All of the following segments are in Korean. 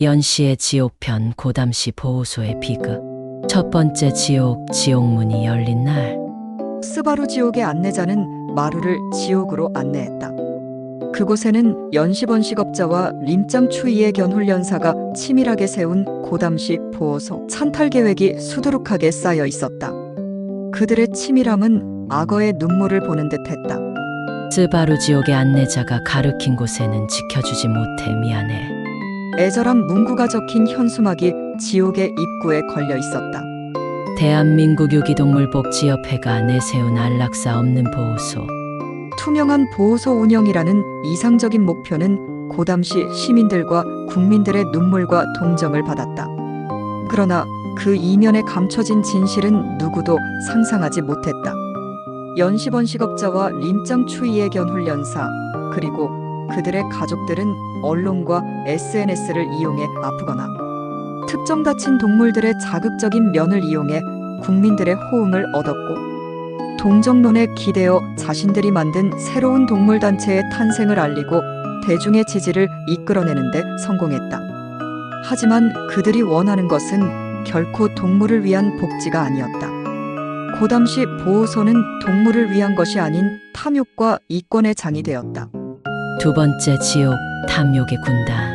연시의 지옥편 고담시 보호소의 비극. 첫 번째 지옥문이 열린 날, 스바루 지옥의 안내자는 마루를 지옥으로 안내했다. 그곳에는 연시번식업자와 림짱 추이의 견훈련사가 치밀하게 세운 고담시 보호소 찬탈 계획이 수두룩하게 쌓여 있었다. 그들의 치밀함은 악어의 눈물을 보는 듯했다. 스바루 지옥의 안내자가 가르친 곳에는 지켜주지 못해 미안해. 애절한 문구가 적힌 현수막이 지옥의 입구에 걸려 있었다. 대한민국 유기동물복지협회가 내세운 안락사 없는 보호소. 투명한 보호소 운영이라는 이상적인 목표는 고담시 시민들과 국민들의 눈물과 동정을 받았다. 그러나 그 이면에 감춰진 진실은 누구도 상상하지 못했다. 연시번식업자와 림짱 추이의 견훈련사 그리고 그들의 가족들은 언론과 SNS를 이용해 아프거나 특정 다친 동물들의 자극적인 면을 이용해 국민들의 호응을 얻었고, 동정론에 기대어 자신들이 만든 새로운 동물단체의 탄생을 알리고 대중의 지지를 이끌어내는 데 성공했다. 하지만 그들이 원하는 것은 결코 동물을 위한 복지가 아니었다. 고담시 보호소는 동물을 위한 것이 아닌 탐욕과 이권의 장이 되었다. 두 번째 탐욕의 군단.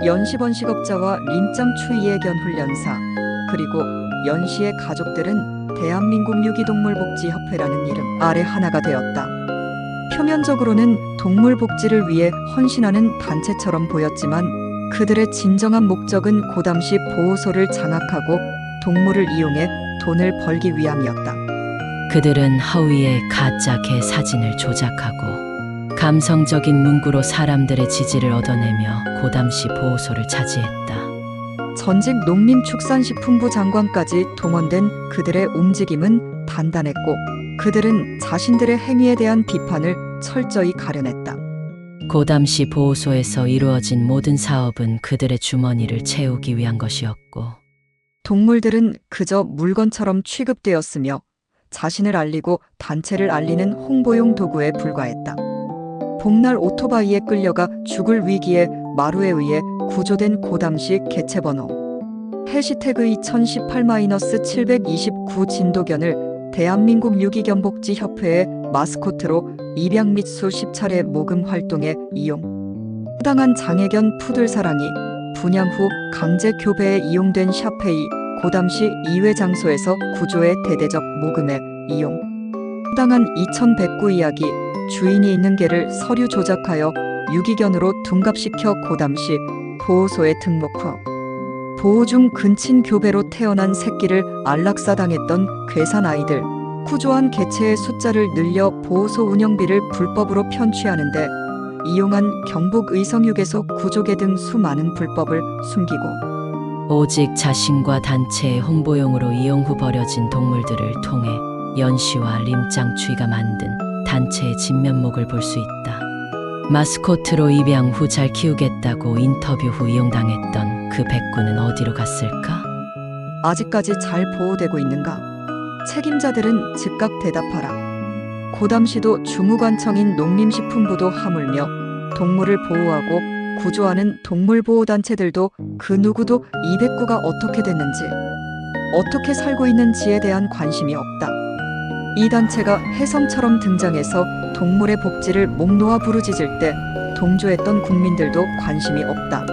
연시번식업자와 림짱 추이의 견훈련사 그리고 연시의 가족들은 대한민국 유기동물복지협회라는 이름 아래 하나가 되었다. 표면적으로는 동물 복지를 위해 헌신하는 단체처럼 보였지만 그들의 진정한 목적은 고담시 보호소를 장악하고 동물을 이용해 돈을 벌기 위함이었다. 그들은 하위의 가짜 개 사진을 조작하고 감성적인 문구로 사람들의 지지를 얻어내며 고담시 보호소를 차지했다. 전직 농림축산식품부 장관까지 동원된 그들의 움직임은 단단했고, 그들은 자신들의 행위에 대한 비판을 철저히 가려냈다. 고담시 보호소에서 이루어진 모든 사업은 그들의 주머니를 채우기 위한 것이었고, 동물들은 그저 물건처럼 취급되었으며 자신을 알리고 단체를 알리는 홍보용 도구에 불과했다. 봄날 오토바이에 끌려가 죽을 위기에 마루에 의해 구조된 고담시 개체번호 해시태그 2018-729 진도견을 대한민국 유기견복지협회의 마스코트로 입양 및 수십 차례 모금 활동에 이용. 부당한 장애견 푸들 사랑이 분양 후 강제 교배에 이용된 샤페이 고담시 이외 장소에서 구조의 대대적 모금에 이용. 부당한 2109 이야기 주인이 있는 개를 서류 조작하여 유기견으로 둔갑시켜 고담시 보호소에 등록 후 보호 중 근친 교배로 태어난 새끼를 안락사 당했던 괴산 아이들, 구조한 개체의 숫자를 늘려 보호소 운영비를 불법으로 편취하는데 이용한 경북 의성휴게소 구조개 등 수많은 불법을 숨기고 오직 자신과 단체의 홍보용으로 이용 후 버려진 동물들을 통해 연시와 림짱 추이가 만든 단체의 진면목을 볼 수 있다. 마스코트로 입양 후 잘 키우겠다고 인터뷰 후 이용당했던 그 백구는 어디로 갔을까? 아직까지 잘 보호되고 있는가? 책임자들은 즉각 대답하라. 고담시도 주무관청인 농림식품부도 하물며 동물을 보호하고 구조하는 동물보호단체들도 그 누구도 이 백구가 어떻게 됐는지, 어떻게 살고 있는지에 대한 관심이 없다. 이 단체가 혜성처럼 등장해서 동물의 복지를 목 놓아 부르짖을 때 동조했던 국민들도 관심이 없다.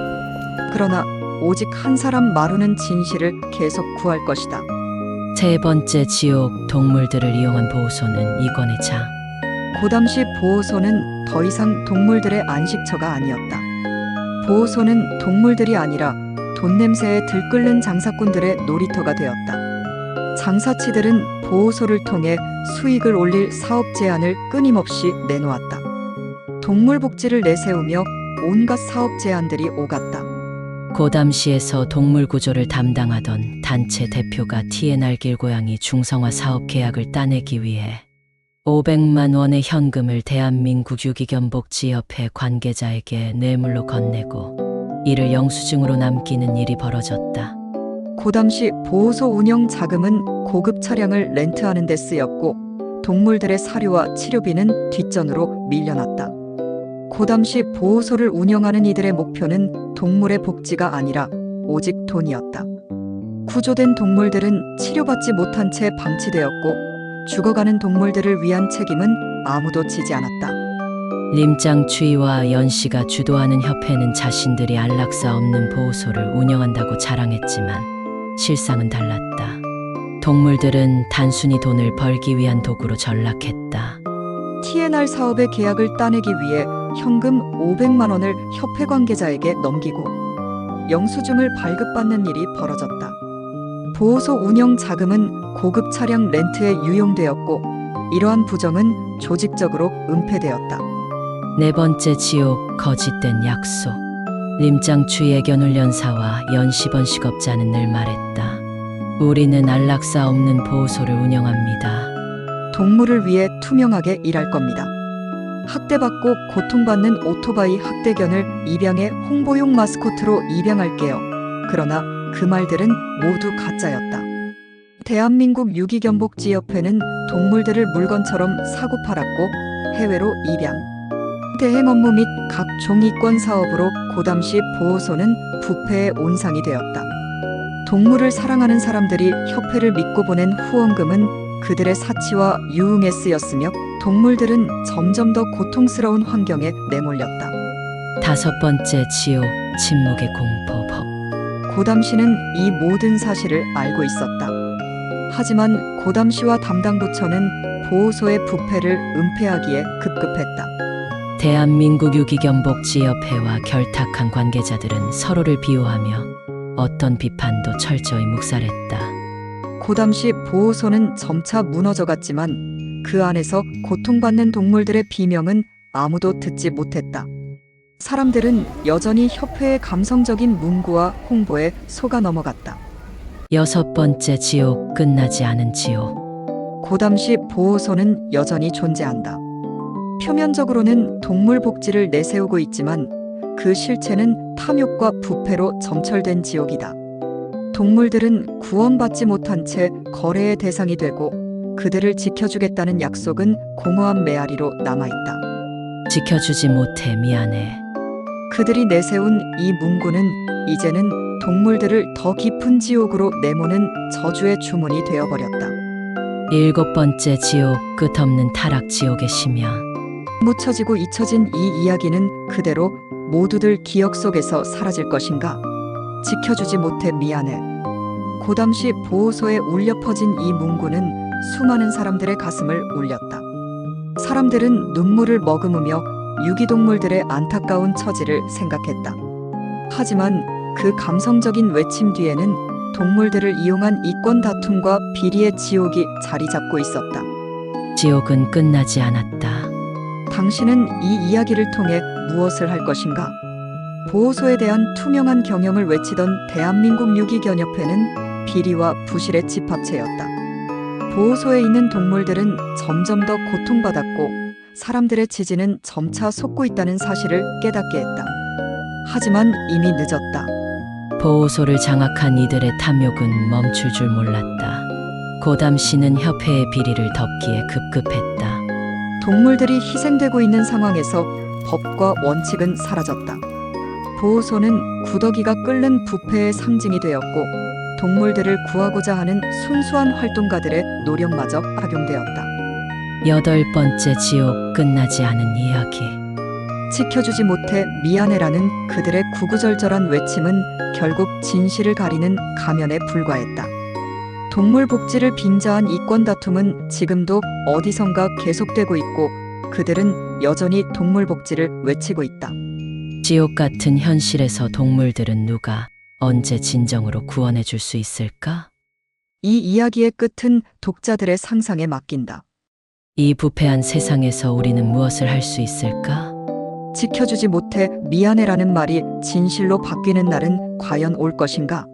그러나 오직 한 사람 마루는 진실을 계속 구할 것이다. 세 번째 동물들을 이용한 보호소는 이권의 장. 고담시 보호소는 더 이상 동물들의 안식처가 아니었다. 보호소는 동물들이 아니라 돈 냄새에 들끓는 장사꾼들의 놀이터가 되었다. 장사치들은 보호소를 통해 수익을 올릴 사업 제안을 끊임없이 내놓았다. 동물 복지를 내세우며 온갖 사업 제안들이 오갔다. 고담시에서 동물 구조를 담당하던 단체 대표가 TNR 길고양이 중성화 사업 계약을 따내기 위해 500만 원의 현금을 대한민국 유기견복지협회 관계자에게 뇌물로 건네고 이를 영수증으로 남기는 일이 벌어졌다. 고담시 보호소 운영 자금은 고급 차량을 렌트하는 데 쓰였고 동물들의 사료와 치료비는 뒷전으로 밀려났다. 고담시 보호소를 운영하는 이들의 목표는 동물의 복지가 아니라 오직 돈이었다. 구조된 동물들은 치료받지 못한 채 방치되었고 죽어가는 동물들을 위한 책임은 아무도 지지 않았다. 림짱 추위와 연씨가 주도하는 협회는 자신들이 안락사 없는 보호소를 운영한다고 자랑했지만 실상은 달랐다. 동물들은 단순히 돈을 벌기 위한 도구로 전락했다. TNR 사업의 계약을 따내기 위해 현금 500만 원을 협회 관계자에게 넘기고 영수증을 발급받는 일이 벌어졌다. 보호소 운영 자금은 고급 차량 렌트에 유용되었고 이러한 부정은 조직적으로 은폐되었다. 네 번째 지옥, 거짓된 약속. 림짱 추위의 견훈련사와 연시번식업자는 늘 말했다. 우리는 안락사 없는 보호소를 운영합니다. 동물을 위해 투명하게 일할 겁니다. 학대받고 고통받는 오토바이 학대견을 입양해 홍보용 마스코트로 입양할게요. 그러나 그 말들은 모두 가짜였다. 대한민국 유기견복지협회는 동물들을 물건처럼 사고 팔았고 해외로 입양, 대행 업무 및 각종 이권 사업으로 고담시 보호소는 부패의 온상이 되었다. 동물을 사랑하는 사람들이 협회를 믿고 보낸 후원금은 그들의 사치와 유흥에 쓰였으며 동물들은 점점 더 고통스러운 환경에 내몰렸다. 다섯 번째 지옥, 침묵의 공포법. 고담시는 이 모든 사실을 알고 있었다. 하지만 고담시와 담당 부처는 보호소의 부패를 은폐하기에 급급했다. 대한민국 유기견복지협회와 결탁한 관계자들은 서로를 비호하며 어떤 비판도 철저히 묵살했다. 고담시 보호소는 점차 무너져갔지만 그 안에서 고통받는 동물들의 비명은 아무도 듣지 못했다. 사람들은 여전히 협회의 감성적인 문구와 홍보에 속아 넘어갔다. 여섯 번째 지옥, 끝나지 않은 지옥. 고담시 보호소는 여전히 존재한다. 표면적으로는 동물 복지를 내세우고 있지만 그 실체는 탐욕과 부패로 점철된 지옥이다. 동물들은 구원받지 못한 채 거래의 대상이 되고 그들을 지켜주겠다는 약속은 공허한 메아리로 남아있다. 지켜주지 못해 미안해. 그들이 내세운 이 문구는 이제는 동물들을 더 깊은 지옥으로 내모는 저주의 주문이 되어버렸다. 일곱 번째 지옥, 끝없는 타락 지옥의 심야. 묻혀지고 잊혀진 이 이야기는 그대로 모두들 기억 속에서 사라질 것인가? 지켜주지 못해 미안해. 고담시 보호소에 울려 퍼진 이 문구는 수많은 사람들의 가슴을 울렸다. 사람들은 눈물을 머금으며 유기동물들의 안타까운 처지를 생각했다. 하지만 그 감성적인 외침 뒤에는 동물들을 이용한 이권 다툼과 비리의 지옥이 자리 잡고 있었다. 지옥은 끝나지 않았다. 당신은 이 이야기를 통해 무엇을 할 것인가? 보호소에 대한 투명한 경영을 외치던 대한민국 유기견협회는 비리와 부실의 집합체였다. 보호소에 있는 동물들은 점점 더 고통받았고 사람들의 지지는 점차 솟고 있다는 사실을 깨닫게 했다. 하지만 이미 늦었다. 보호소를 장악한 이들의 탐욕은 멈출 줄 몰랐다. 고담시는 협회의 비리를 덮기에 급급했다. 동물들이 희생되고 있는 상황에서 법과 원칙은 사라졌다. 보호소는 구더기가 끓는 부패의 상징이 되었고 동물들을 구하고자 하는 순수한 활동가들의 노력마저 악용되었다. 여덟 번째 지옥, 끝나지 않은 이야기. 지켜주지 못해 미안해라는 그들의 구구절절한 외침은 결국 진실을 가리는 가면에 불과했다. 동물 복지를 빙자한 이권 다툼은 지금도 어디선가 계속되고 있고 그들은 여전히 동물 복지를 외치고 있다. 지옥 같은 현실에서 동물들은 누가 언제 진정으로 구원해 줄 수 있을까? 이 이야기의 끝은 독자들의 상상에 맡긴다. 이 부패한 세상에서 우리는 무엇을 할 수 있을까? 지켜주지 못해 미안해라는 말이 진실로 바뀌는 날은 과연 올 것인가?